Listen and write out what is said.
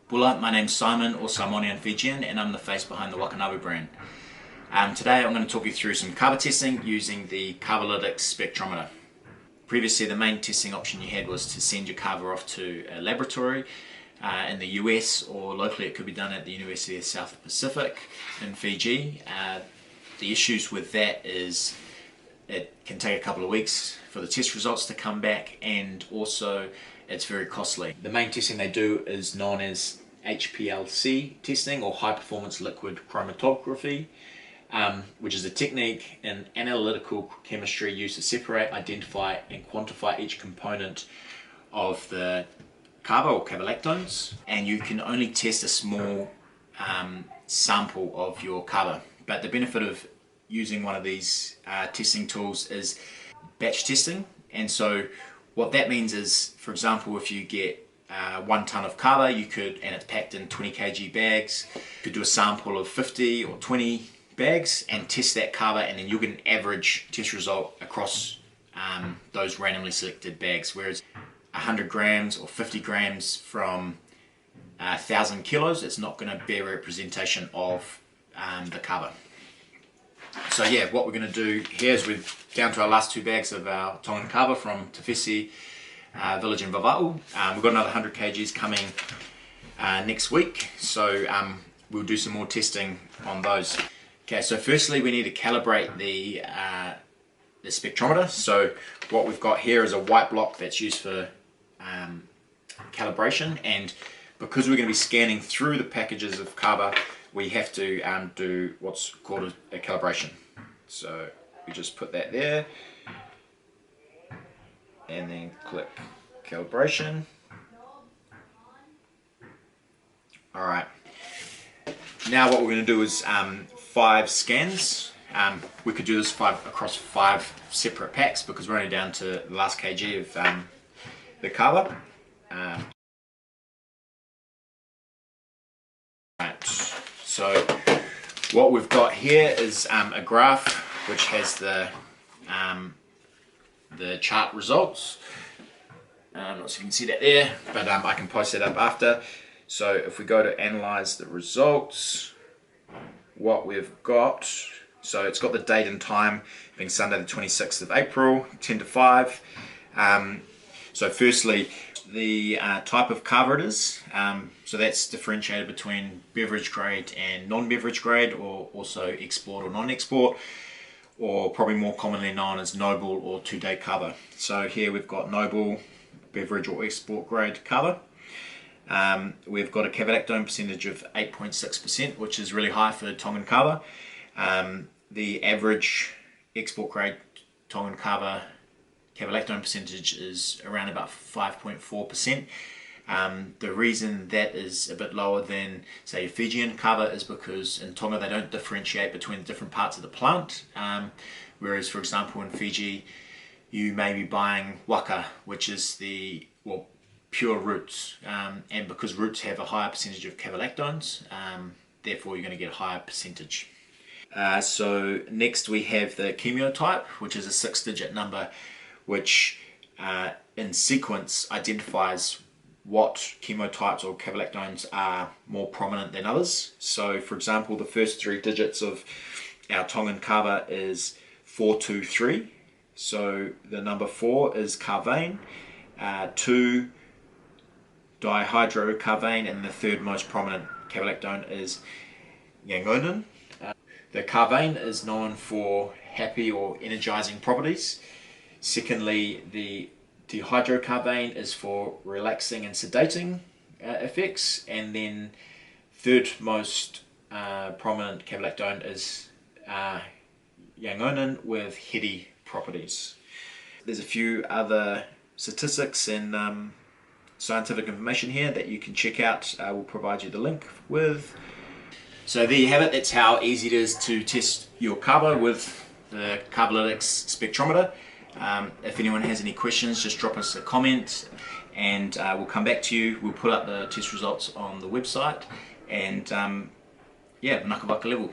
Bula, my name's Simon, or Simonian Fijian, and I'm the face behind the Wakanabe brand. Today I'm going to talk you through some Kava testing using the Kava spectrometer. Previously the main testing option you had was to send your Kava off to a laboratory in the US, or locally it could be done at the University of South Pacific in Fiji. The issues with that is it can take a couple of weeks for the test results to come back, and also it's very costly. The main testing they do is known as HPLC testing, or high performance liquid chromatography, which is a technique in analytical chemistry used to separate, identify and quantify each component of the Kava or cavalactones, and you can only test a small sample of your Kava. But the benefit of using one of these testing tools is batch testing. And so what that means is, for example, if you get 1 ton of Kava, and it's packed in 20 kg bags, you could do a sample of 50 or 20 bags and test that Kava, and then you'll get an average test result across those randomly selected bags. Whereas 100 grams or 50 grams from 1,000 kilos, it's not going to bear a representation of the Kava. So yeah, what we're going to do here is we're down to our last 2 bags of our Tongan Kava from Tawhisi village in Vava'u. We've got another 100 kgs coming next week, so we'll do some more testing on those. Okay, so firstly we need to calibrate the spectrometer. So what we've got here is a white block that's used for calibration, and because we're going to be scanning through the packages of Kava, we have to do what's called a calibration. So we just put that there and then click calibration. Alright, now what we're going to do is 5 scans. We could do this across 5 separate packs because we're only down to the last kg of the Kava. So what we've got here is a graph which has the chart results. Not sure if you can see that there, but I can post that up after. So if we go to analyze the results, what we've got, so it's got the date and time being Sunday the 26th of April, 10 to 5. So firstly, the type of Kava it is, so that's differentiated between beverage grade and non-beverage grade, or also export or non-export, or probably more commonly known as noble or 2-day Kava. So here we've got noble, beverage or export grade Kava. We've got a cavalactone percentage of 8.6%, which is really high for Tongan Kava. The average export grade Tongan Kava cavalactone percentage is around about 5.4%. The reason that is a bit lower than, say, a Fijian Kava is because in Tonga they don't differentiate between different parts of the plant, whereas for example in Fiji you may be buying waka, which is the pure roots, and because roots have a higher percentage of cavalactones, therefore you're going to get a higher percentage. So next we have the chemotype, which is a 6-digit number which in sequence identifies what chemotypes or cavalactones are more prominent than others. So for example, the first 3 digits of our Tongan Kava is 423. So the number 4 is carvane, 2 dihydrocarvane, and the 3rd most prominent cavalactone is yangonin. The carvane is known for happy or energizing properties. Secondly, the dihydrocarvane is for relaxing and sedating effects, and then 3rd most prominent cavalactone is yangonin with heady properties. There's a few other statistics and scientific information here that you can check out. We'll provide you the link with. So there you have it. That's how easy it is to test your Kava with the Kavalytics spectrometer. If anyone has any questions, just drop us a comment and we'll come back to you. We'll put up the test results on the website, and yeah, manaka waka level.